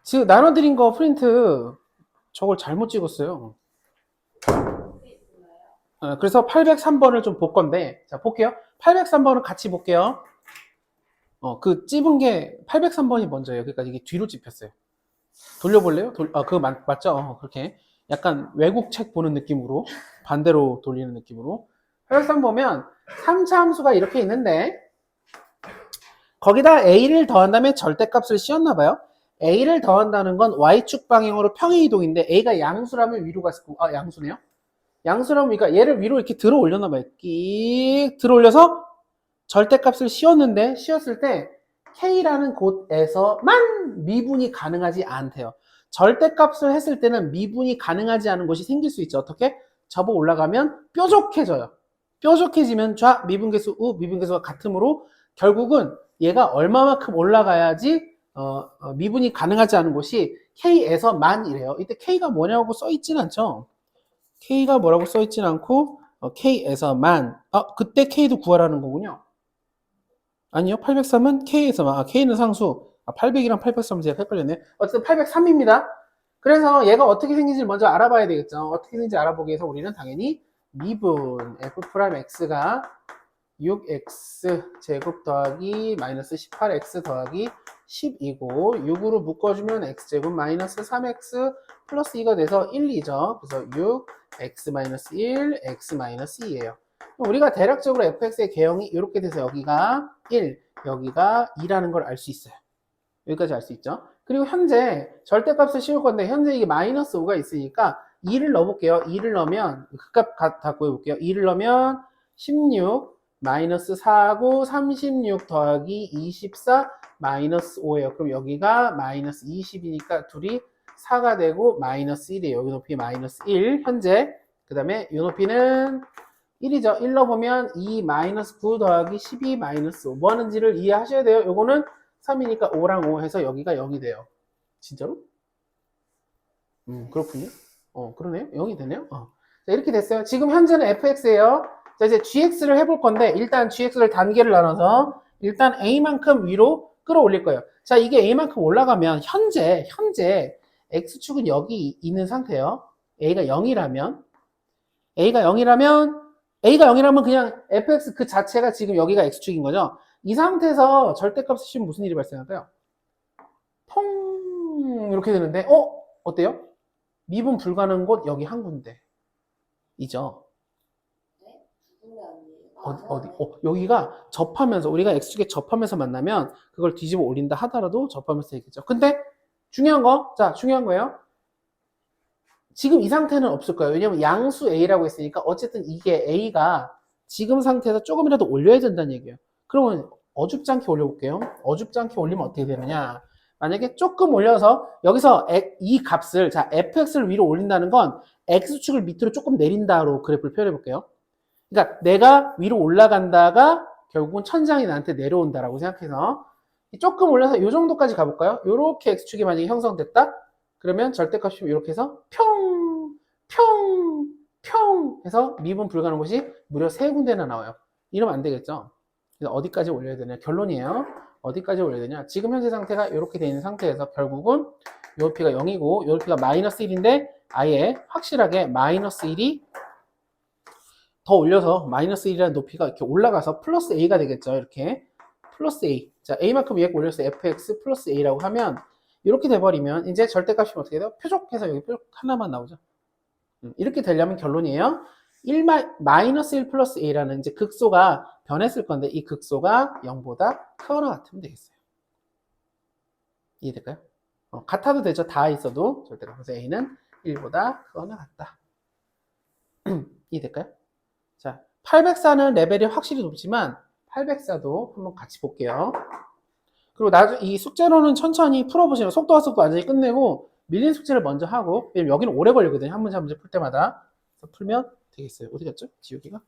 지금 나눠드린 거 프린트 저걸 잘못 찍었어요. 그래서 803번을 좀 볼 건데, 자, 볼게요. 803번을 같이 볼게요. 그 찝은 게 803번이 먼저예요. 그러니까 이게 뒤로 찝혔어요. 돌려볼래요? 그거 맞죠? 그렇게. 약간 외국 책 보는 느낌으로, 반대로 돌리는 느낌으로. 803 보면 3차 함수가 이렇게 있는데, 거기다 a를 더한 다음에 절대값을 씌웠나봐요. a를 더한다는 건 y축 방향으로 평행 이동인데, a가 양수라면 위로 갔을 거고, 양수네요? 양수라면, 그러니까 얘를 위로 이렇게 들어 올렸나봐요. 끼익 들어 올려서 절대값을 씌웠을 때 K라는 곳에서만 미분이 가능하지 않대요. 절대값을 했을 때는 미분이 가능하지 않은 곳이 생길 수 있죠. 어떻게? 접어 올라가면 뾰족해져요. 뾰족해지면 좌, 미분계수, 우, 미분계수가 같으므로 결국은 얘가 얼마만큼 올라가야지 미분이 가능하지 않은 곳이 K에서만이래요. 이때 K가 뭐냐고 써있진 않죠. K가 뭐라고 써있진 않고 K에서만. 그때 K도 구하라는 거군요. 아니요, 803은 K에서만. K는 상수. 800이랑 803은 제가 헷갈렸네. 어쨌든 803입니다. 그래서 얘가 어떻게 생긴지 먼저 알아봐야 되겠죠. 어떻게 생긴지 알아보기 위해서 우리는 당연히 미분 F'X가 6X 제곱 더하기 마이너스 18X 더하기 10이고 6으로 묶어주면 X제곱 마이너스 3X 플러스 2가 돼서 1이죠. 그래서 6, X 마이너스 1, X 마이너스 2예요. 우리가 대략적으로 fx의 개형이 이렇게 돼서 여기가 1, 여기가 2라는 걸 알 수 있어요. 여기까지 알 수 있죠. 그리고 현재 절대값을 씌울 건데 현재 이게 마이너스 5가 있으니까 2를 넣어볼게요. 2를 넣으면 그 값 다 구해볼게요. 2를 넣으면 16 마이너스 4하고 36 더하기 24 마이너스 5예요. 그럼 여기가 마이너스 20이니까 둘이 4가 되고 마이너스 1이에요. 여기 높이 마이너스 1 현재. 그 다음에 이 높이는 1이죠. 1로 보면 2 마이너스 9 더하기 12 마이너스 5. 뭐 하는지를 이해하셔야 돼요. 요거는 3이니까 5랑 5 해서 여기가 0이 돼요. 진짜로? 그렇군요. 그러네요. 0이 되네요. 자, 이렇게 됐어요. 지금 현재는 fx예요. 자, 이제 gx를 해볼 건데, 일단 gx를 단계를 나눠서, 일단 a만큼 위로 끌어올릴 거예요. 자, 이게 a만큼 올라가면, 현재, x축은 여기 있는 상태예요. a가 0이라면, 그냥 fx 그 자체가 지금 여기가 x축인 거죠. 이 상태에서 절대값을 씌우면 무슨 일이 발생할까요? 퐁 이렇게 되는데 어때요? 미분 불가능한 곳 여기 한 군데 이죠. 네? 두 군데 아니에요? 어디 여기가 접하면서 우리가 x축에 접하면서 만나면 그걸 뒤집어 올린다 하더라도 접하면서 되겠죠. 근데 중요한 거예요. 지금 이 상태는 없을 거예요. 왜냐면 양수 a라고 했으니까 어쨌든 이게 a가 지금 상태에서 조금이라도 올려야 된다는 얘기예요. 그러면 어줍지 않게 올려볼게요. 어줍지 않게 올리면 어떻게 되느냐. 만약에 조금 올려서 여기서 이 값을 자 fx를 위로 올린다는 건 x축을 밑으로 조금 내린다로 그래프를 표현해 볼게요. 그러니까 내가 위로 올라간다가 결국은 천장이 나한테 내려온다라고 생각해서 조금 올려서 이 정도까지 가볼까요? 이렇게 x축이 만약에 형성됐다? 그러면 절대값이 이렇게 해서 평 해서 미분 불가능한 곳이 무려 3군데나 나와요. 이러면 안 되겠죠? 그래서 어디까지 올려야 되냐? 결론이에요. 어디까지 올려야 되냐? 지금 현재 상태가 이렇게 되어 있는 상태에서 결국은 요 높이가 0이고 요 높이가 마이너스 1인데 아예 확실하게 마이너스 1이 더 올려서 마이너스 1이라는 높이가 이렇게 올라가서 플러스 a가 되겠죠. 이렇게 플러스 a. 자, a만큼 위에 올려서 fx 플러스 a라고 하면 이렇게 돼버리면 이제 절대값이 어떻게 돼요? 표적해서 여기 표적 하나만 나오죠. 이렇게 되려면 결론이에요. 마이너스 1 플러스 a라는 이제 극소가 변했을 건데 이 극소가 0보다 크거나 같으면 되겠어요. 이해될까요? 같아도 되죠. 다 있어도 절대값. 그래서 a는 1보다 크거나 같다. 이해될까요? 자, 804는 레벨이 확실히 높지만 804도 한번 같이 볼게요. 그리고 이 숙제로는 천천히 풀어보시면 속도와 속도 완전히 끝내고 밀린 숙제를 먼저 하고 왜냐면 여기는 오래 걸리거든요. 한 문제 한 문제 풀 때마다. 그래서 풀면 되겠어요. 어디 갔죠? 지우기가?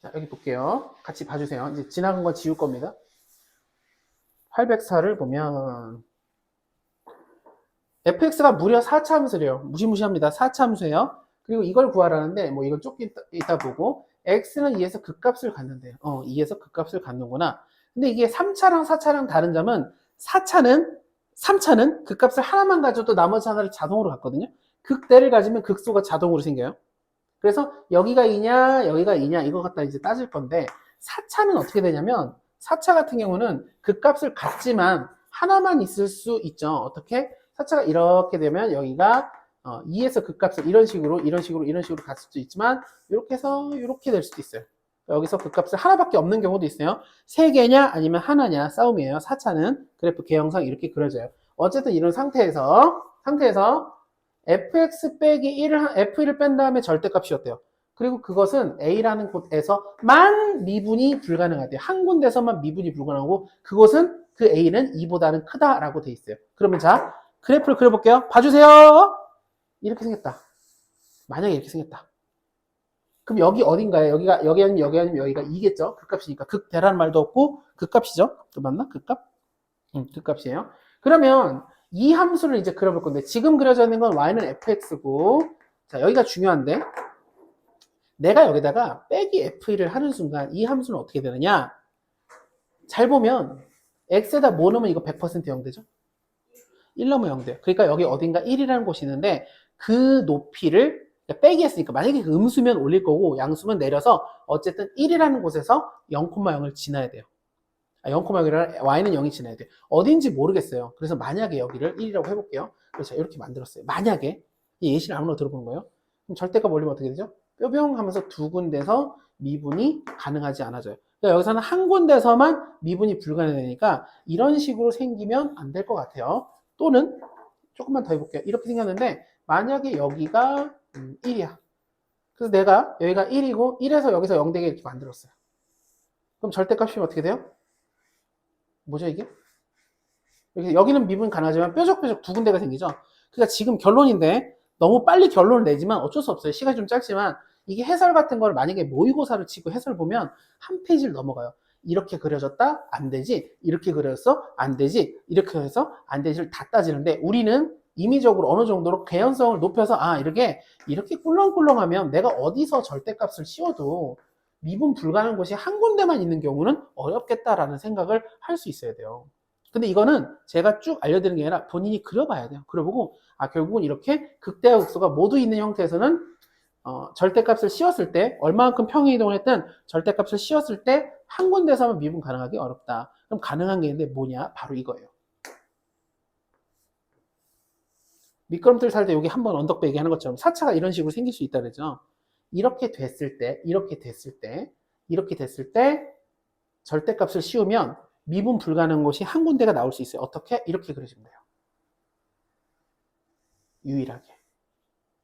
자, 여기 볼게요. 같이 봐주세요. 이제 지나간 건 지울 겁니다. 804를 보면 fx가 무려 4차 함수래요. 무시무시합니다. 4차 함수예요. 그리고 이걸 구하라는데 뭐 이걸 조금 이따 보고 x는 2에서 극값을 갖는데요. 2에서 극값을 갖는구나. 근데 이게 3차랑 4차랑 다른 점은 3차는 극값을 하나만 가져도 나머지 하나를 자동으로 갖거든요. 극대를 가지면 극소가 자동으로 생겨요. 그래서 여기가 2냐 여기가 2냐 이거 갖다 이제 따질 건데 4차는 어떻게 되냐면 4차 같은 경우는 극값을 갖지만 하나만 있을 수 있죠. 어떻게? 4차가 이렇게 되면 여기가 2에서 극값을 이런 식으로 갔을 수도 있지만 이렇게 해서 이렇게 될 수도 있어요. 여기서 극값을 하나밖에 없는 경우도 있어요. 3개냐 아니면 하나냐 싸움이에요. 4차는 그래프 개형상 이렇게 그려져요. 어쨌든 이런 상태에서 fx 빼기 1을 f1을 뺀 다음에 절대값이었대요. 그리고 그것은 a라는 곳에서만 미분이 불가능하대요. 한 군데서만 미분이 불가능하고 그것은 그 a는 2보다는 크다라고 돼 있어요. 그러면 자 그래프를 그려볼게요. 봐주세요. 이렇게 생겼다. 만약에 이렇게 생겼다. 그럼 여기 어딘가에 여기 아니면 여기가 2겠죠. 극값이니까 극대라는 말도 없고 극값이죠. 맞나? 극값? 극값이에요. 그러면 이 함수를 이제 그려볼 건데 지금 그려져 있는 건 y는 fx고 자 여기가 중요한데 내가 여기다가 빼기 f1을 하는 순간 이 함수는 어떻게 되느냐 잘 보면 x에다 뭐 넣으면 이거 100% 0되죠? 1 넣으면 0돼요. 그러니까 여기 어딘가 1이라는 곳이 있는데 그 높이를 빼기 했으니까 만약에 그 음수면 올릴 거고 양수면 내려서 어쨌든 1이라는 곳에서 0,0을 지나야 돼요. 0,0이라 y는 0이 지나야 돼요. 어딘지 모르겠어요. 그래서 만약에 여기를 1이라고 해볼게요. 그래서 이렇게 만들었어요. 만약에 이 예시를 아무나 들어보는 거예요. 그럼 절대값 올리면 어떻게 되죠? 뾰병 하면서 두 군데서 미분이 가능하지 않아져요. 그러니까 여기서는 한 군데서만 미분이 불가능하니까 이런 식으로 생기면 안 될 것 같아요. 또는 조금만 더 해볼게요. 이렇게 생겼는데 만약에 여기가 1이야. 그래서 내가 여기가 1이고 1에서 여기서 0 되게 이렇게 만들었어요. 그럼 절대값이면 어떻게 돼요? 뭐죠 이게? 여기는 미분 가능하지만 뾰족뾰족 두 군데가 생기죠. 그러니까 지금 결론인데 너무 빨리 결론을 내지만 어쩔 수 없어요. 시간이 좀 짧지만 이게 해설 같은 걸 만약에 모의고사를 치고 해설 보면 한 페이지를 넘어가요. 이렇게 그려졌다? 안 되지. 이렇게 그렸어? 안 되지. 이렇게 해서 안 되지를 다 따지는데 우리는 임의적으로 어느 정도로 개연성을 높여서 이렇게 꿀렁꿀렁하면 내가 어디서 절대값을 씌워도 미분 불가능한 곳이 한 군데만 있는 경우는 어렵겠다라는 생각을 할 수 있어야 돼요. 근데 이거는 제가 쭉 알려드리는 게 아니라 본인이 그려봐야 돼요. 그려보고 결국은 이렇게 극대와 극소가 모두 있는 형태에서는 절대값을 씌웠을 때 얼마만큼 평행이동을 했든 절대값을 씌웠을 때 한 군데서만 미분 가능하기 어렵다. 그럼 가능한 게 있는데 뭐냐? 바로 이거예요. 미끄럼틀 탈 때 여기 한번 언덕배 얘기하는 것처럼 4차가 이런 식으로 생길 수 있다 그러죠. 이렇게 됐을 때 절대값을 씌우면 미분 불가능한 곳이 한 군데가 나올 수 있어요. 어떻게? 이렇게 그려주면 돼요. 유일하게.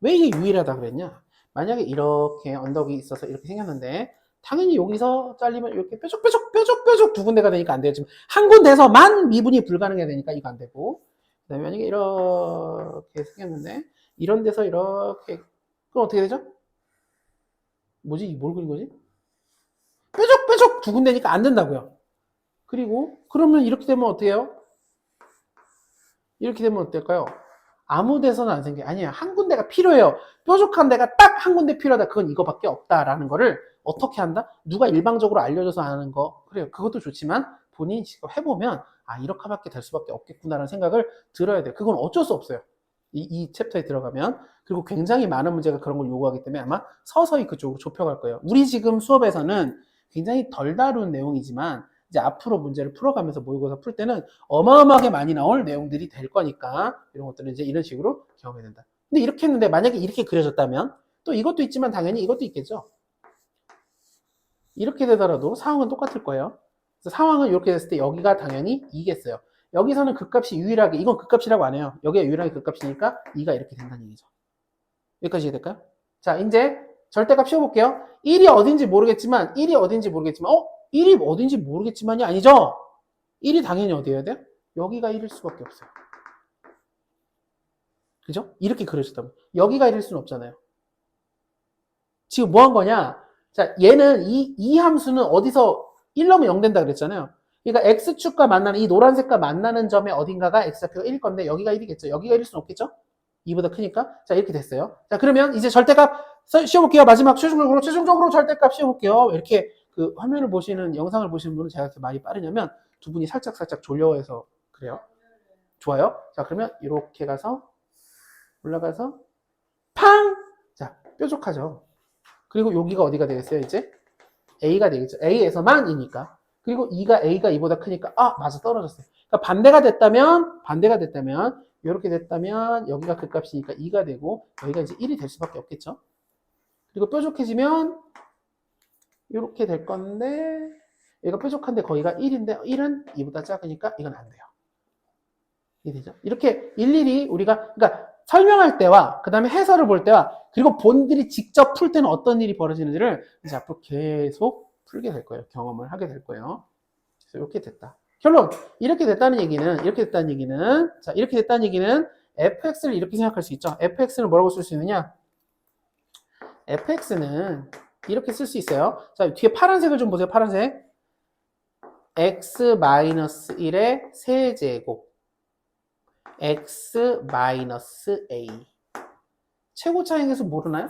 왜 이게 유일하다 그랬냐? 만약에 이렇게 언덕이 있어서 이렇게 생겼는데 당연히 여기서 잘리면 이렇게 뾰족뾰족 두 군데가 되니까 안 돼요. 지금 한 군데서만 미분이 불가능해야 되니까 이거 안 되고 그다음에 만약에 이렇게 생겼는데 이런 데서 이렇게 그럼 어떻게 되죠? 뭐지? 뭘 그린 거지? 뾰족뾰족 두 군데니까 안 된다고요. 그리고 그러면 이렇게 되면 어떻게 해요? 이렇게 되면 어떨까요? 아무 데서는 안 생겨요. 아니에요. 한 군데가 필요해요. 뾰족한 데가 딱 한 군데 필요하다. 그건 이거밖에 없다라는 거를 어떻게 한다? 누가 일방적으로 알려줘서 하는 거 그래요. 그것도 좋지만 본인이 직접 해보면 이렇게밖에 될 수밖에 없겠구나라는 생각을 들어야 돼요. 그건 어쩔 수 없어요. 이 챕터에 들어가면. 그리고 굉장히 많은 문제가 그런 걸 요구하기 때문에 아마 서서히 그쪽으로 좁혀갈 거예요. 우리 지금 수업에서는 굉장히 덜 다룬 내용이지만 이제 앞으로 문제를 풀어가면서 모의고사 풀 때는 어마어마하게 많이 나올 내용들이 될 거니까 이런 것들은 이제 이런 식으로 경험해야 된다. 근데 이렇게 했는데 만약에 이렇게 그려졌다면 또 이것도 있지만 당연히 이것도 있겠죠. 이렇게 되더라도 상황은 똑같을 거예요. 그래서 상황은 이렇게 됐을 때 여기가 당연히 2겠어요. 여기서는 극값이 유일하게 이건 극값이라고 안 해요. 여기가 유일하게 극값이니까 2가 이렇게 된다는 얘기죠. 여기까지 이해될까요? 자 이제 절대값 씌워볼게요. 1이 어딘지 모르겠지만 1이 어딘지 모르겠지만이 아니죠. 1이 당연히 어디여야 돼요? 여기가 1일 수밖에 없어요. 그죠? 이렇게 그려졌다면 여기가 1일 수는 없잖아요. 지금 뭐 한 거냐? 자, 얘는 이 함수는 어디서 1 넣으면 0 된다 그랬잖아요. 그러니까 x축과 만나는 이 노란색과 만나는 점에 어딘가가 x좌표가 1일 건데 여기가 1이겠죠. 여기가 1일 수는 없겠죠? 2보다 크니까. 자, 이렇게 됐어요. 자, 그러면 이제 절대값 씌워볼게요. 마지막 최종적으로 절대값 씌워볼게요. 이렇게 그 화면을 보시는 영상을 보시는 분은 제가 이렇게 말이 빠르냐면 두 분이 살짝 졸려해서 그래요. 좋아요. 자, 그러면 이렇게 가서 올라가서 팡! 자, 뾰족하죠. 그리고 여기가 어디가 되겠어요, 이제? A가 되겠죠. A에서만 이니까. 그리고 A가 E보다 크니까, 아, 맞아, 떨어졌어요. 그러니까 반대가 됐다면, 이렇게 됐다면, 여기가 그 값이니까 2가 되고, 여기가 이제 1이 될 수밖에 없겠죠. 그리고 뾰족해지면, 이렇게 될 건데, 얘가 뾰족한데 거기가 1인데, 1은 2보다 작으니까 이건 안 돼요. 이해되죠? 이렇게 일일이 우리가, 그러니까 설명할 때와, 그 다음에 해설을 볼 때와, 그리고 본인들이 직접 풀 때는 어떤 일이 벌어지는지를 이제 앞으로 계속 풀게 될 거예요. 경험을 하게 될 거예요. 그래서 이렇게 됐다. 결론! 이렇게 됐다는 얘기는, 자, 이렇게 됐다는 얘기는 fx를 이렇게 생각할 수 있죠. fx는 뭐라고 쓸 수 있느냐? fx는 이렇게 쓸 수 있어요. 자, 뒤에 파란색을 좀 보세요. 파란색. x-1의 세제곱. x-a. 최고차항에서 모르나요?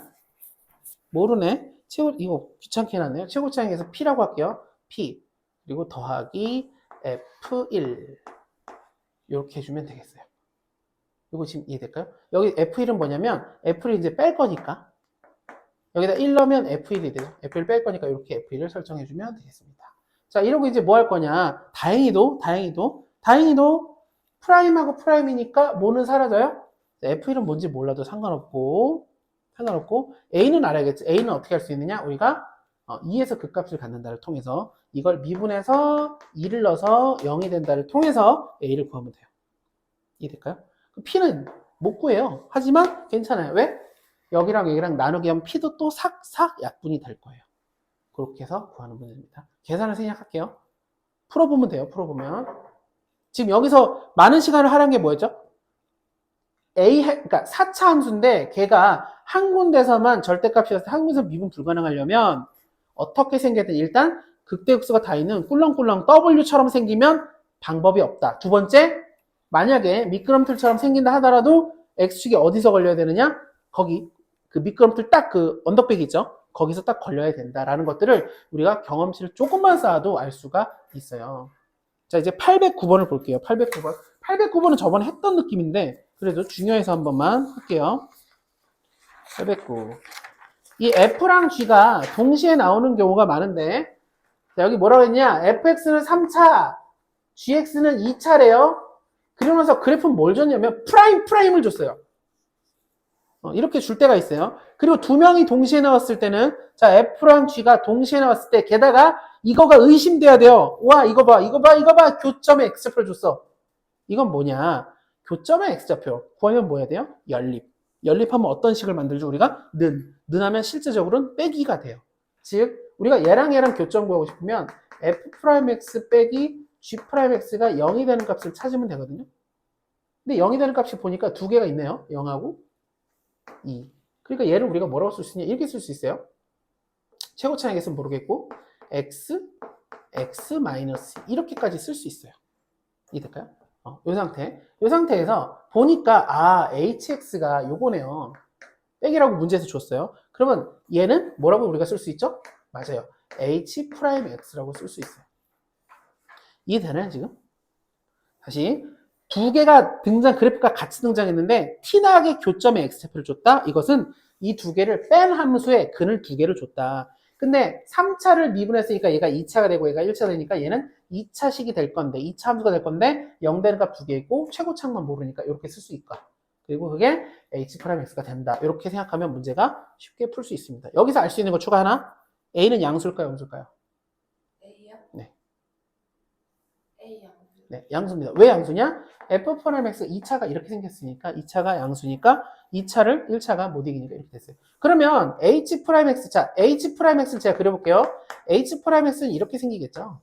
모르네. 이거 귀찮게 해놨네요. 최고차항에서 p라고 할게요. p. 그리고 더하기 f1. 이렇게 해주면 되겠어요. 이거 지금 이해될까요? 여기 f1은 뭐냐면, f1을 이제 뺄 거니까. 여기다 1 넣으면 f1이 되죠. f1 뺄 거니까 이렇게 f1을 설정해주면 되겠습니다. 자, 이러고 이제 뭐 할 거냐. 다행히도 프라임하고 프라임이니까 뭐는 사라져요? f1은 뭔지 몰라도 상관없고 a는 알아야겠지. a는 어떻게 할 수 있느냐? 우리가 2에서 그 값을 갖는다를 통해서 이걸 미분해서 2를 넣어서 0이 된다를 통해서 a를 구하면 돼요. 이해될까요? p는 못 구해요. 하지만 괜찮아요. 왜? 여기랑 여기랑 나누기 하면 p도 또 삭삭 약분이 될 거예요. 그렇게 해서 구하는 문제입니다. 계산을 생략할게요. 풀어보면 돼요. 풀어보면. 지금 여기서 많은 시간을 하라는 게 뭐였죠? 그러니까 4차 함수인데 걔가 한 군데서만 절대값이어서 한 군데서 미분 불가능하려면 어떻게 생겼든 일단 극대극소가 다 있는 꿀렁꿀렁 W처럼 생기면 방법이 없다. 두 번째, 만약에 미끄럼틀처럼 생긴다 하더라도 X축이 어디서 걸려야 되느냐? 거기 그 미끄럼틀 딱 그 언덕배기 있죠? 거기서 딱 걸려야 된다라는 것들을 우리가 경험치를 조금만 쌓아도 알 수가 있어요. 자, 이제 809번을 볼게요. 809번. 809번은 저번에 했던 느낌인데 그래도 중요해서 한 번만 할게요. 809. 이 F랑 G가 동시에 나오는 경우가 많은데 자, 여기 뭐라고 했냐? fx는 3차, gx는 2차래요. 그러면서 그래프는 뭘 줬냐면 프라임을 줬어요. 이렇게 줄 때가 있어요. 그리고 두 명이 동시에 나왔을 때는 자 F랑 G가 동시에 나왔을 때 게다가 이거가 의심돼야 돼요. 와 이거 봐 교점의 X좌표를 줬어. 이건 뭐냐? 교점의 X좌표 구하면 뭐 해야 돼요? 연립하면 어떤 식을 만들죠? 우리가 는하면 실제적으로는 빼기가 돼요. 즉 우리가 얘랑 교점 구하고 싶으면 F'X 빼기 G'X가 0이 되는 값을 찾으면 되거든요. 근데 0이 되는 값이 보니까 두 개가 있네요. 0하고 2. 그러니까 얘를 우리가 뭐라고 쓸 수 있냐? 이렇게 쓸 수 있어요. 최고차항에서는 모르겠고 x 이렇게까지 쓸 수 있어요. 이해될까요? 이 상태에서 보니까 hx가 요거네요. 빼기라고 문제에서 줬어요. 그러면 얘는 뭐라고 우리가 쓸 수 있죠? 맞아요. h'x라고 쓸 수 있어요. 이해되나요 지금? 다시 두 개가 그래프가 같이 등장했는데 티나게 교점의 x좌표를 줬다. 이것은 이 두 개를 뺀 함수에 근을 두 개를 줬다. 근데 3차를 미분했으니까 얘가 2차가 되고 얘가 1차가 되니까 얘는 2차식이 될 건데 2차 함수가 될 건데 0 되는 값 두 개 있고 최고차항만 모르니까 이렇게 쓸 수 있고 그리고 그게 h'x가 된다. 이렇게 생각하면 문제가 쉽게 풀 수 있습니다. 여기서 알 수 있는 거 추가 하나. a는 양수일까요? 양수일까요? A요? 네. A 양수. 네, 양수입니다. 왜 양수냐? f'(x) 2차가 이렇게 생겼으니까 2차가 양수니까 2차를 1차가 못 이기니까 이렇게 됐어요. 그러면 h'x, 자, h'x를 제가 그려볼게요. h'x는 이렇게 생기겠죠?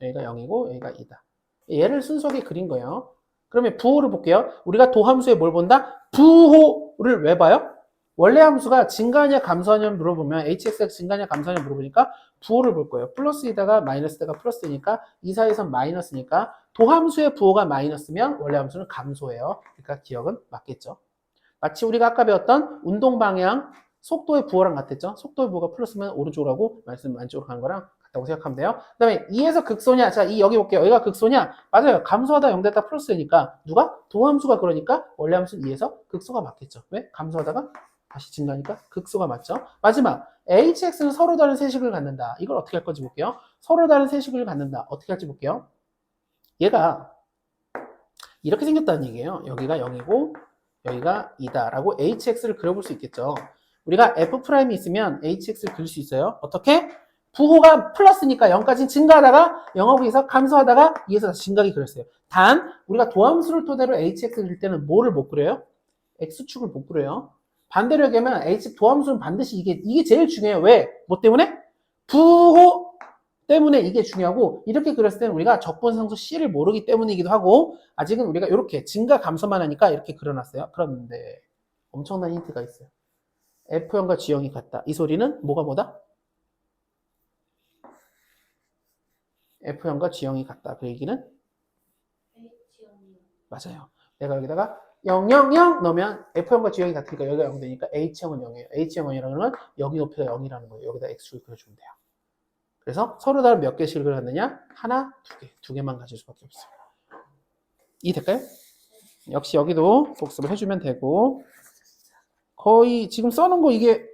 여기가 0이고 여기가 2다. 얘를 순수하게 그린 거예요. 그러면 부호를 볼게요. 우리가 도함수에 뭘 본다? 부호를 왜 봐요? 원래 함수가 증가하냐 감소하냐 물어보면 hx가 증가하냐 감소하냐 물어보니까 부호를 볼 거예요. 플러스에다가 마이너스에다가 플러스니까 이 사이에선 마이너스니까 도함수의 부호가 마이너스면 원래 함수는 감소해요. 그러니까 기억은 맞겠죠. 마치 우리가 아까 배웠던 운동 방향 속도의 부호랑 같았죠. 속도의 부호가 플러스면 오른쪽으로 가고 마이너스면 왼쪽으로 가는 거랑 라고 생각하면 돼요. 그 다음에 2에서 극소냐? 자, 이 여기 볼게요. 여기가 극소냐? 맞아요. 감소하다 0 됐다 플러스니까 누가? 도함수가 그러니까 원래 함수는 2에서 극소가 맞겠죠. 왜? 감소하다가 다시 증가하니까 극소가 맞죠. 마지막 hx는 서로 다른 세식을 갖는다. 이걸 어떻게 할 건지 볼게요. 서로 다른 세식을 갖는다. 어떻게 할지 볼게요. 얘가 이렇게 생겼다는 얘기예요. 여기가 0이고 여기가 2다 라고 hx를 그려볼 수 있겠죠. 우리가 f'이 있으면 hx를 그릴 수 있어요. 어떻게? 부호가 플러스니까 0까지 증가하다가 0하고 2에서 감소하다가 2에서 다시 증가하기 그렸어요. 단 우리가 도함수를 토대로 hx 그릴 때는 뭐를 못 그려요? x축을 못 그려요. 반대로 얘기하면 h 도함수는 반드시 이게 제일 중요해요. 왜? 뭐 때문에? 부호 때문에 이게 중요하고 이렇게 그렸을 때는 우리가 적분상수 C를 모르기 때문이기도 하고 아직은 우리가 이렇게 증가 감소만 하니까 이렇게 그려놨어요. 그런데 엄청난 힌트가 있어요. F형과 G형이 같다. 이 소리는 뭐다? F형과 G형이 같다. 그 얘기는 H형이요. 맞아요. 내가 여기다가 0, 0, 0 넣으면 F형과 G형이 같으니까 여기가 0 되니까 H형은 0이에요. H형 0이라는 건 여기 높이가 0이라는 거예요. 여기다 X축을 그려주면 돼요. 그래서 서로 다른 몇 개씩을 그렸느냐? 하나, 두 개만 가질 수밖에 없어요. 이해될까요? 역시 여기도 복습을 해주면 되고 거의 지금 써놓은 거 이게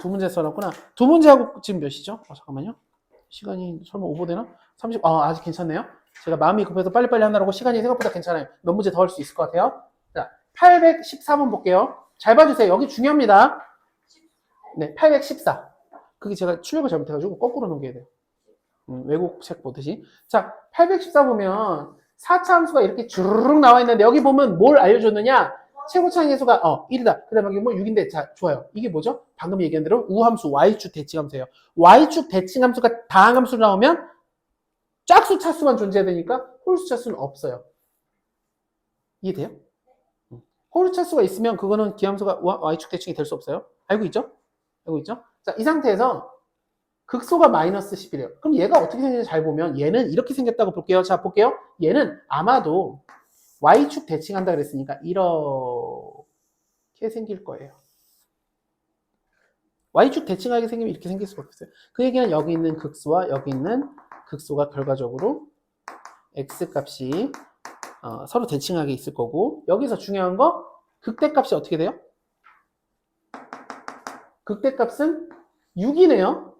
두 문제 써놨구나. 두 문제하고 지금 몇 시죠? 잠깐만요. 시간이 설마 오버되나? 30, 아직 괜찮네요. 제가 마음이 급해서 빨리빨리 하느라고 시간이 생각보다 괜찮아요. 몇 문제 더 할 수 있을 것 같아요. 자, 814번 볼게요. 잘 봐주세요. 여기 중요합니다. 네, 814. 그게 제가 출력을 잘못해가지고 거꾸로 넘겨야 돼요. 외국 책 보듯이. 자, 814 보면 4차 함수가 이렇게 주르륵 나와 있는데 여기 보면 뭘 알려줬느냐? 최고차항 해수가 1이다. 그 다음에 여기 뭐 6인데 자, 좋아요. 이게 뭐죠? 방금 얘기한 대로 우함수 y축 대칭함수예요. y축 대칭함수가 다항함수로 나오면 짝수 차수만 존재해야 되니까 홀수 차수는 없어요. 이해돼요? 홀수 차수가 있으면 그거는 기함수가 y축 대칭이 될 수 없어요. 알고 있죠? 알고 있죠? 자, 이 상태에서 극소가 마이너스 10이래요. 그럼 얘가 어떻게 생겼는지 잘 보면 얘는 이렇게 생겼다고 볼게요. 자, 볼게요. 얘는 아마도 y축 대칭한다 그랬으니까 이렇게 생길 거예요. y축 대칭하게 생기면 이렇게 생길 수밖에 없어요. 그 얘기는 여기 있는 극소와 여기 있는 극소가 결과적으로 x값이 서로 대칭하게 있을 거고 여기서 중요한 거 극대값이 어떻게 돼요? 극대값은 6이네요.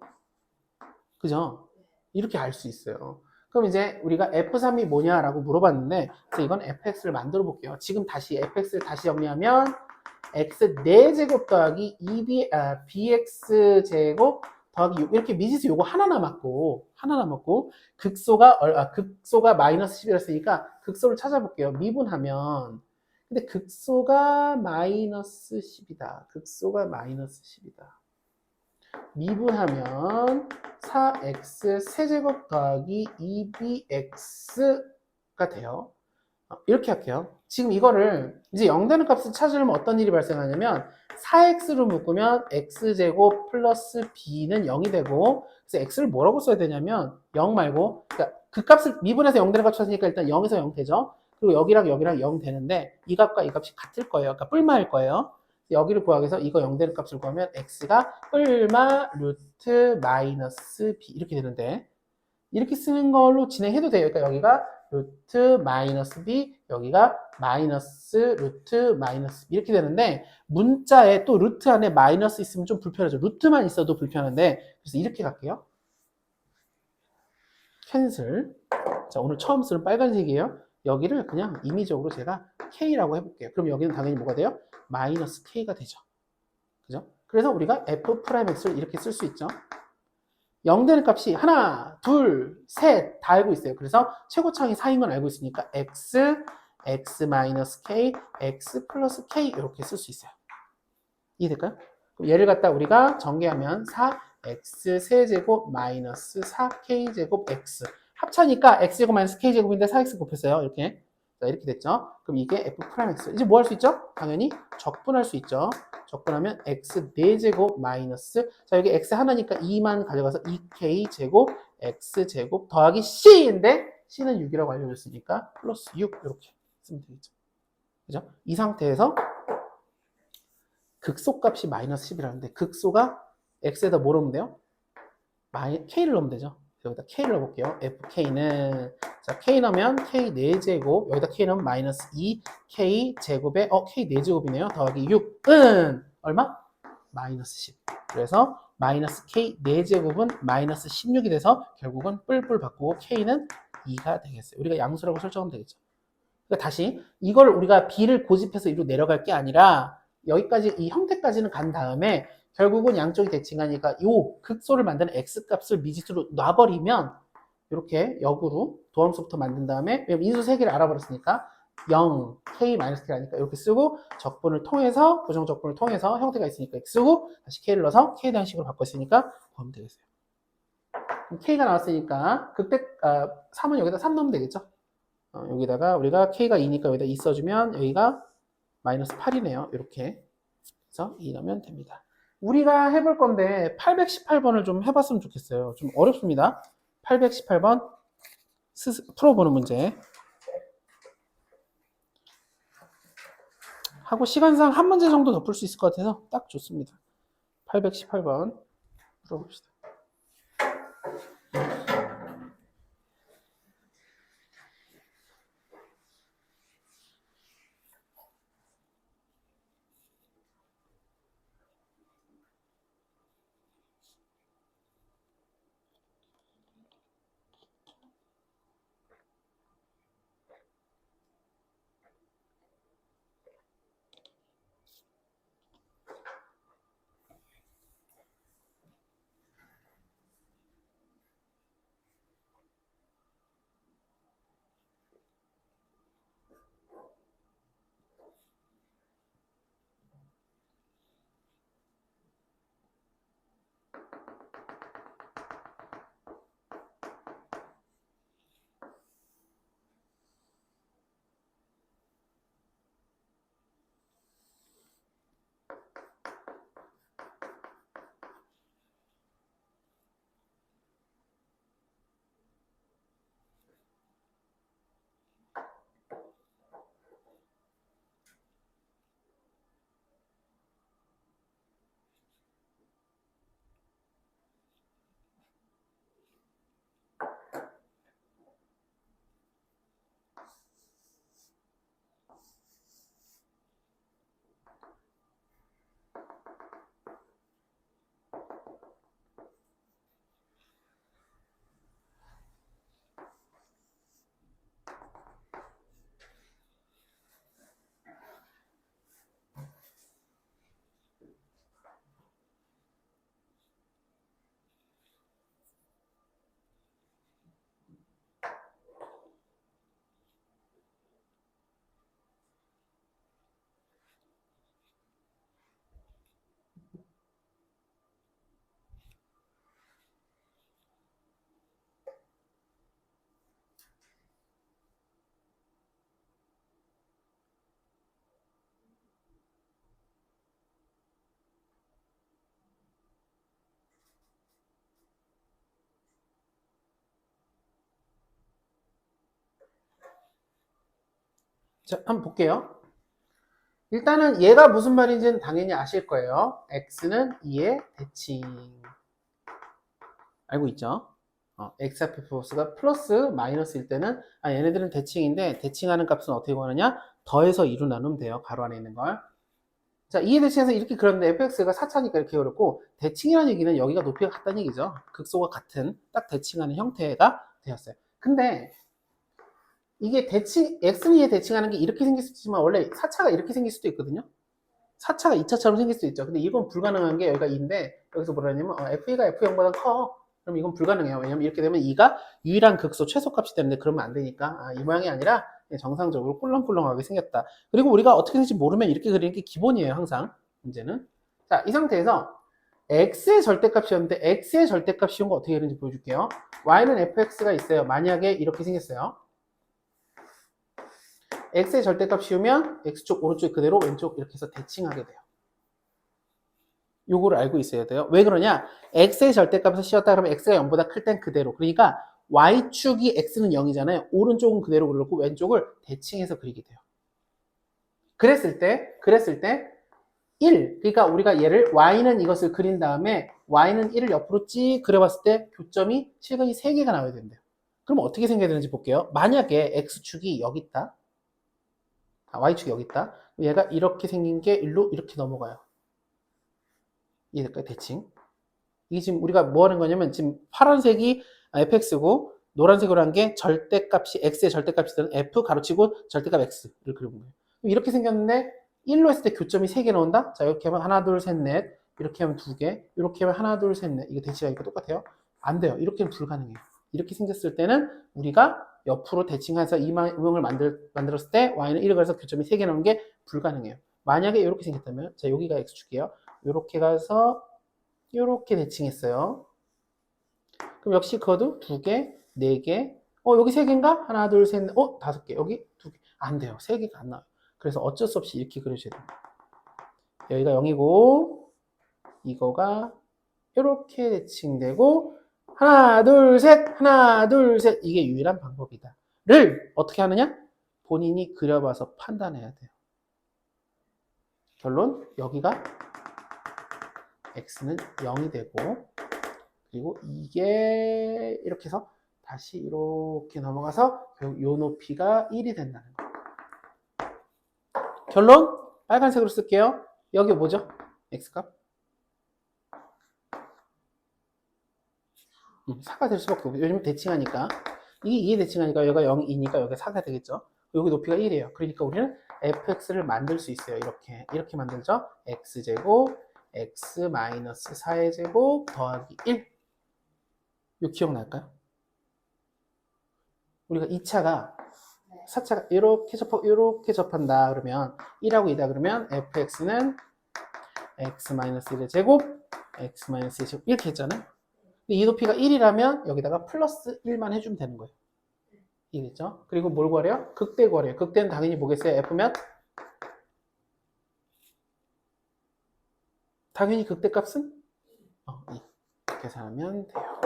그죠? 이렇게 알 수 있어요. 그럼 이제 우리가 F3이 뭐냐라고 물어봤는데 그래서 이건 fx를 만들어 볼게요. 지금 다시 fx를 다시 정리하면 x 4제곱 더하기 bx제곱 더하기 6 이렇게 미지수 요거 하나 남았고 극소가 마이너스 10이었으니까 극소를 찾아볼게요. 미분하면 근데 극소가 마이너스 10이다. 극소가 마이너스 10이다. 미분하면 4x 세제곱 더하기 2bx가 돼요. 이렇게 할게요. 지금 이거를 이제 0 되는 값을 찾으려면 어떤 일이 발생하냐면 4x로 묶으면 x제곱 플러스 b는 0이 되고 그래서 x를 뭐라고 써야 되냐면 0 말고 그러니까 그 값을 미분해서 0 되는 값 찾으니까 일단 0에서 0 되죠. 그리고 여기랑 0 되는데 이 값과 이 값이 같을 거예요. 그러니까 뿔마일 거예요. 여기를 구하기 위해서 이거 0 되는 값을 구하면 x가 뿔마 루트 마이너스 b 이렇게 되는데 이렇게 쓰는 걸로 진행해도 돼요. 그러니까 여기가 루트 마이너스 b 여기가 마이너스 루트 마이너스 b 이렇게 되는데 문자에 또 루트 안에 마이너스 있으면 좀 불편하죠. 루트만 있어도 불편한데 그래서 이렇게 갈게요. 캔슬. 자, 오늘 처음 쓰는 빨간색이에요. 여기를 그냥 임의적으로 제가 k라고 해볼게요. 그럼 여기는 당연히 뭐가 돼요? 마이너스 k가 되죠. 그죠? 그래서 우리가 f'x를 이렇게 쓸 수 있죠. 0 되는 값이 하나, 둘, 셋 다 알고 있어요. 그래서 최고차항이 4인 건 알고 있으니까 x, x-k, x 플러스 k 이렇게 쓸 수 있어요. 이해될까요? 그럼 얘를 갖다 우리가 전개하면 4x 세제곱 마이너스 4k제곱 x 합차니까 x제곱 마이너스 k제곱인데 4x 곱했어요. 이렇게. 자, 이렇게 됐죠. 그럼 이게 f'x. 이제 뭐 할 수 있죠? 당연히 적분할 수 있죠. 적분하면 x 4제곱 마이너스 자 여기 x 하나니까 2만 가져가서 2k 제곱 x 제곱 더하기 c인데 c는 6이라고 알려줬으니까 플러스 6 이렇게 쓰면 되겠죠. 그죠? 이 상태에서 극소값이 마이너스 10이라는데 극소가 x에다 뭐 넣으면 돼요? K를 넣으면 되죠. 여기다 K를 넣어볼게요. FK는, 자, K 넣으면 K 4제곱, 여기다 K 넣으면 마이너스 2, K 제곱에, K 4제곱이네요. 더하기 6은 얼마? 마이너스 10. 그래서 마이너스 K 4제곱은 마이너스 16이 돼서 결국은 뿔뿔 바꾸고 K는 2가 되겠어요. 우리가 양수라고 설정하면 되겠죠. 그러니까 다시 이걸 우리가 B를 고집해서 이로 내려갈 게 아니라 여기까지 이 형태까지는 간 다음에 결국은 양쪽이 대칭하니까 요 극소를 만드는 X값을 미지수로 놔버리면 이렇게 역으로 도함수부터 만든 다음에 인수 3개를 알아버렸으니까 0, K-K 하니까 이렇게 쓰고 적분을 통해서 부정 적분을 통해서 형태가 있으니까 X 쓰고 다시 K를 넣어서 K에 대한 식으로 바꿨으니까 구하면 되겠어요. K가 나왔으니까 극대 3은 여기다 3 넣으면 되겠죠. 여기다가 우리가 K가 2니까 여기다 2 써주면 여기가 마이너스 8이네요. 이렇게 그래서 2 넣으면 됩니다. 우리가 해볼 건데 818번을 좀 해봤으면 좋겠어요. 좀 어렵습니다. 818번 풀어보는 문제 하고 시간상 한 문제 정도 더 풀 수 있을 것 같아서 딱 좋습니다. 818번 풀어봅시다. 자, 한번 볼게요. 일단은 얘가 무슨 말인지는 당연히 아실 거예요. X는 2의 대칭. 알고 있죠? X 앞에 포스가 플러스 마이너스일 때는 얘네들은 대칭인데 대칭하는 값은 어떻게 구하느냐? 더해서 2로 나누면 돼요. 가로 안에 있는 걸. 자, 2의 대칭에서 이렇게 그렸는데 fx가 4차니까 이렇게 그렸고 대칭이라는 얘기는 여기가 높이가 같다는 얘기죠. 극소가 같은 딱 대칭하는 형태가 되었어요. 근데 이게 대칭, x는 2에 대칭하는 게 이렇게 생길 수도 있지만 원래 4차가 이렇게 생길 수도 있거든요. 4차가 2차처럼 생길 수도 있죠. 근데 이건 불가능한 게 여기가 2인데 여기서 뭐라 하냐면 f2가 f0보다 커. 그럼 이건 불가능해요. 왜냐면 이렇게 되면 2가 유일한 극소 최소값이 되는데 그러면 안 되니까 이 모양이 아니라 정상적으로 꿀렁꿀렁하게 생겼다. 그리고 우리가 어떻게 되는지 모르면 이렇게 그리는 게 기본이에요. 항상 문제는. 자, 이 상태에서 x의 절대값이었는데 x의 절대값 씌운 거 어떻게 되는지 보여줄게요. y는 fx가 있어요. 만약에 이렇게 생겼어요. x의 절대값 씌우면 x쪽 오른쪽 그대로 왼쪽 이렇게 해서 대칭하게 돼요. 요거를 알고 있어야 돼요. 왜 그러냐? x의 절대값을 씌웠다 그러면 x가 0보다 클 땐 그대로. 그러니까 y축이 x는 0이잖아요. 오른쪽은 그대로 그리고 왼쪽을 대칭해서 그리게 돼요. 그랬을 때 1. 그러니까 우리가 얘를 y는 이것을 그린 다음에 y는 1을 옆으로 찌 그려봤을 때 교점이 실근이 3개가 나와야 된대요. 그럼 어떻게 생겨야 되는지 볼게요. 만약에 x축이 여기 있다. y축이 여기 있다. 얘가 이렇게 생긴 게 일로 이렇게 넘어가요. 이해될까요? 대칭. 이게 지금 우리가 뭐 하는 거냐면 지금 파란색이 fx고 노란색으로 한 게 절대값이 x의 절대값이 되는 f 가로치고 절대값 x를 그려본 거예요. 이렇게 생겼는데 1로 했을 때 교점이 3개 나온다? 자, 이렇게 하면 하나, 둘, 셋, 넷. 이렇게 하면 2개. 이렇게 하면 하나, 둘, 셋, 넷. 이거 대칭하니까 똑같아요? 안 돼요. 이렇게는 불가능해요. 이렇게 생겼을 때는 우리가 옆으로 대칭해서 이 음영을 만들었을 때 y는 1을 그래서 교점이 3개 나오는 게 불가능해요. 만약에 이렇게 생겼다면, 자, 여기가 x축이에요. 이렇게 가서 이렇게 대칭했어요. 그럼 역시 그것도 2개, 4개. 여기 3개인가? 하나, 둘, 셋, 넷. 5개. 여기 2개. 안 돼요. 3개가 안 나와요. 그래서 어쩔 수 없이 이렇게 그려줘야 됩니다. 여기가 0이고, 이거가 이렇게 대칭되고, 하나, 둘, 셋, 하나, 둘, 셋. 이게 유일한 방법이다. 를 어떻게 하느냐? 본인이 그려봐서 판단해야 돼요. 결론, 여기가 x는 0이 되고, 그리고 이게 이렇게 해서 다시 이렇게 넘어가서 결국 요 높이가 1이 된다는 거예요. 결론 빨간색으로 쓸게요. 여기 뭐죠? x값 4가 될 수밖에 없어요. 요즘 대칭하니까 이게 대칭하니까 여기가 0이니까 여기가 4가 되겠죠. 여기 높이가 1이에요. 그러니까 우리는 fx를 만들 수 있어요. 이렇게 만들죠. x제곱 x 마이너스 4의 제곱 더하기 1. 이거 기억날까요? 우리가 2차가 4차가 이렇게 접한다 그러면 1하고 2다 그러면 fx는 x-1의 제곱 x-1의 제곱 이렇게 했잖아요. 근데 이 높이가 1이라면 여기다가 플러스 1만 해주면 되는 거예요. 이겠죠? 그리고 뭘 구하래요? 극대 구하래요. 극대는 당연히 뭐겠어요? f면 당연히 극대값은 2 계산하면 돼요.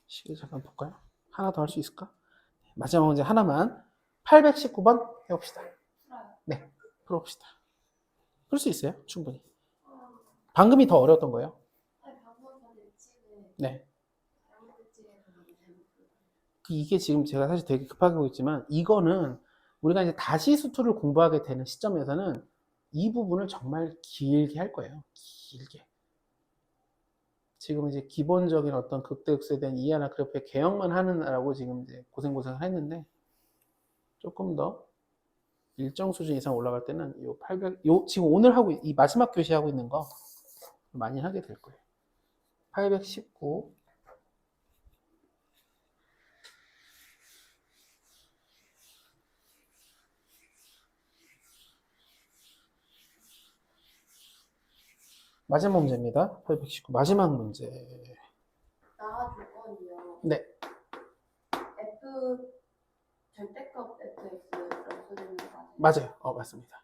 식을 잠깐 볼까요? 하나 더 할 수 있을까? 마지막 문제 하나만 819번 해봅시다. 네, 풀어봅시다. 풀 수 있어요? 충분히. 방금이 더 어려웠던 거예요. 네. 이게 지금 제가 사실 되게 급하게 하고 있지만 이거는 우리가 이제 다시 수투를 공부하게 되는 시점에서는 이 부분을 정말 길게 할 거예요. 길게. 지금 이제 기본적인 어떤 극대극소에 대한 이해나 그래프의 개혁만 하느라고 지금 이제 고생을 했는데 조금 더 일정 수준 이상 올라갈 때는 요 800, 지금 오늘 하고 이 마지막 교시 하고 있는 거 많이 하게 될 거예요. 819. 마지막 문제입니다. 819 마지막 문제. 나 조건이요. 네, F 절대값 fx라고 써있는 거 맞아요? 맞아요. 맞습니다.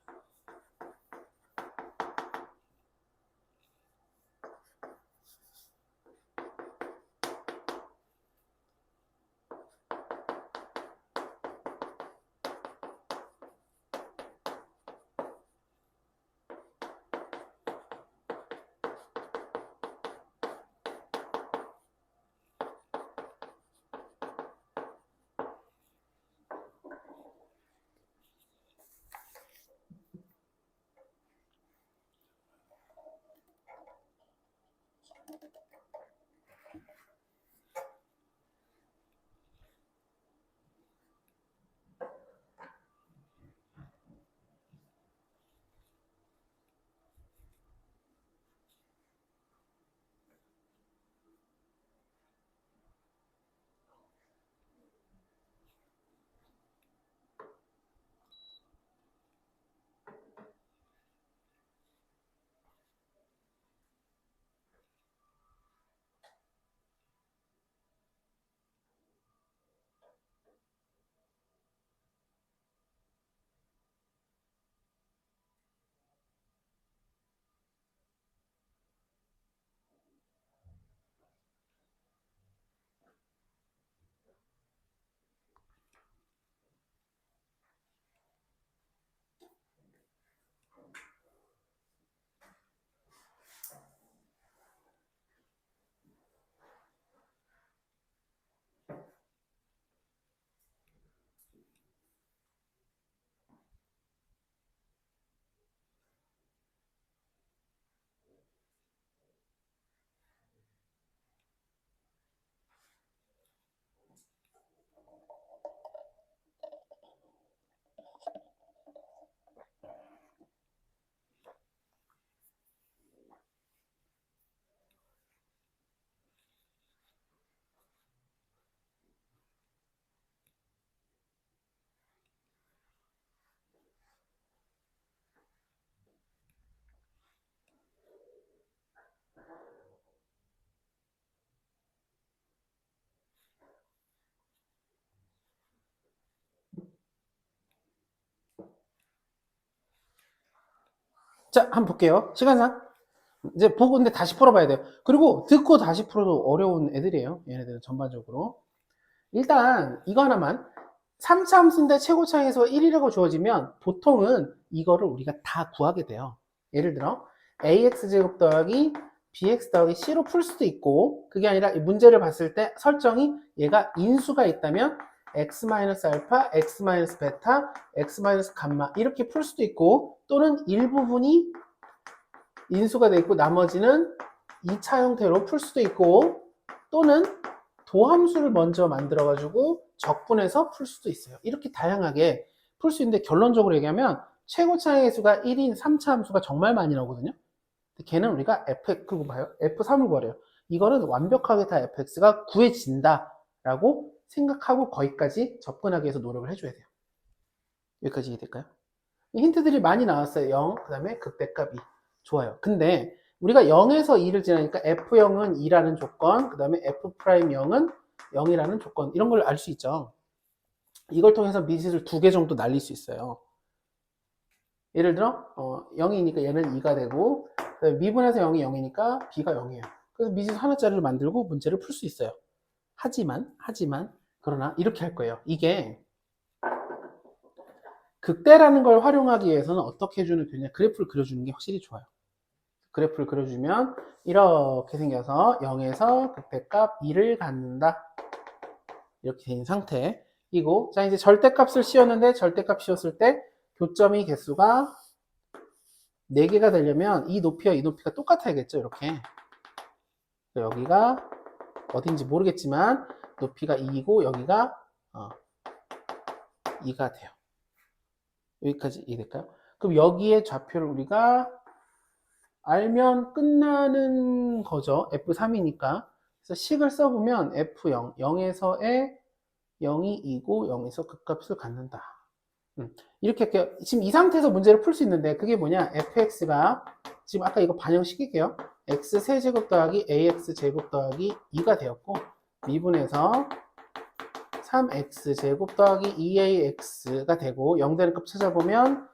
자, 한번 볼게요. 시간상. 이제 보고 근데 다시 풀어봐야 돼요. 그리고 듣고 다시 풀어도 어려운 애들이에요. 얘네들은 전반적으로. 일단 이거 하나만. 3차 함수인데 최고차항에서 1이라고 주어지면 보통은 이거를 우리가 다 구하게 돼요. 예를 들어 ax제곱 더하기 bx 더하기 c로 풀 수도 있고, 그게 아니라 이 문제를 봤을 때 설정이 얘가 인수가 있다면 x-알파, x-베타, x-감마 이렇게 풀 수도 있고, 또는 일부분이 인수가 돼 있고 나머지는 2차 형태로 풀 수도 있고, 또는 도함수를 먼저 만들어 가지고 적분해서 풀 수도 있어요. 이렇게 다양하게 풀 수 있는데, 결론적으로 얘기하면 최고차항의 수가 1인 3차 함수가 정말 많이 나오거든요. 걔는 우리가 fx 봐요. f3을 구하래요. 이거는 완벽하게 다 fx가 구해진다 라고 생각하고 거기까지 접근하기 위해서 노력을 해줘야 돼요. 여기까지 이해될까요? 힌트들이 많이 나왔어요. 0, 그 다음에 극대값 2. 좋아요. 근데 우리가 0에서 2를 지나니까 f0은 2라는 조건, 그 다음에 f'0은 0이라는 조건, 이런 걸 알 수 있죠. 이걸 통해서 미지수를 2개 정도 날릴 수 있어요. 예를 들어 0이니까 얘는 2가 되고, 미분해서 0이 0이니까 b가 0이에요. 그래서 미지수 하나짜리를 만들고 문제를 풀 수 있어요. 하지만 그러나 이렇게 할 거예요. 이게 극대라는 걸 활용하기 위해서는 어떻게 해주는 편이냐, 그래프를 그려주는 게 확실히 좋아요. 그래프를 그려주면 이렇게 생겨서 0에서 극대값 2를 갖는다, 이렇게 된 상태이고, 자 이제 절대값을 씌웠는데, 절대값 씌웠을 때 교점이 개수가 4개가 되려면 이 높이와 이 높이가 똑같아야겠죠. 이렇게 여기가 어딘지 모르겠지만 높이가 2이고 여기가 2가 돼요. 여기까지 이해될까요? 그럼 여기에 좌표를 우리가 알면 끝나는 거죠. F3이니까. 그래서 식을 써보면 F0, 0에서의 0이 2고 0에서 극값을 갖는다. 이렇게 할게요. 지금 이 상태에서 문제를 풀 수 있는데, 그게 뭐냐, fx가 지금 아까 이거 반영시킬게요. x 세제곱 더하기 ax 제곱 더하기 2가 되었고, 미분해서 3x 제곱 더하기 2ax가 되고, 0 되는 값 찾아보면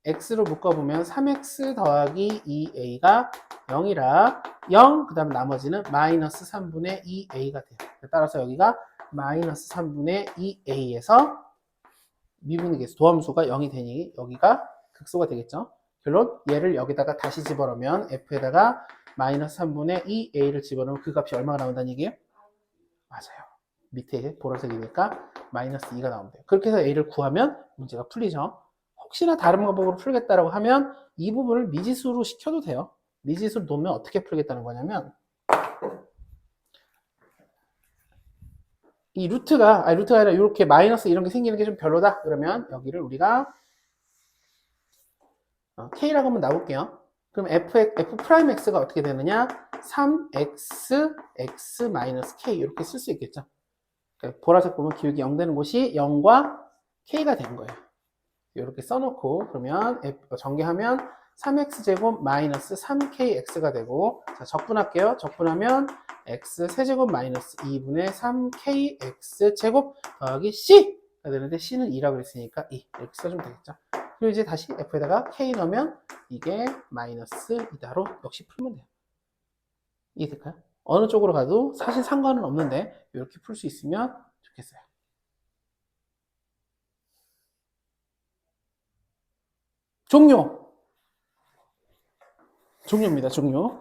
x로 묶어보면 3x 더하기 2a가 0이라 0, 그 다음 나머지는 마이너스 3분의 2a가 돼요. 따라서 여기가 마이너스 3분의 2a에서 미분의 개수, 도함수가 0이 되니 여기가 극소가 되겠죠. 결론, 얘를 여기다가 다시 집어넣으면 f에다가 마이너스 3분의 2a를 집어넣으면 그 값이 얼마가 나온다는 얘기예요? 맞아요. 밑에 보라색이니까 마이너스 2가 나오면 돼요. 그렇게 해서 a를 구하면 문제가 풀리죠. 혹시나 다른 방법으로 풀겠다라고 하면 이 부분을 미지수로 시켜도 돼요. 미지수를 놓으면 어떻게 풀겠다는 거냐면, 이 루트가 아니라 이렇게 마이너스 이런 게 생기는 게 좀 별로다 그러면 여기를 우리가 k라고 한번 놔볼게요. 그럼 f'x가 어떻게 되느냐, 3x x-k 이렇게 쓸 수 있겠죠. 보라색 보면 기울기 0 되는 곳이 0과 k가 된 거예요. 이렇게 써놓고 그러면 전개하면 3x제곱 마이너스 3kx가 되고, 자 적분할게요. 적분하면 x 세제곱 마이너스 2분의 3kx제곱 더하기 c가 되는데, c는 2라고 그랬으니까 2 이렇게 써주면 되겠죠. 그리고 이제 다시 f에다가 k 넣으면 이게 마이너스 2다로 역시 풀면 돼요. 이해될까요? 어느 쪽으로 가도 사실 상관은 없는데 이렇게 풀 수 있으면 좋겠어요. 종료입니다. 종료.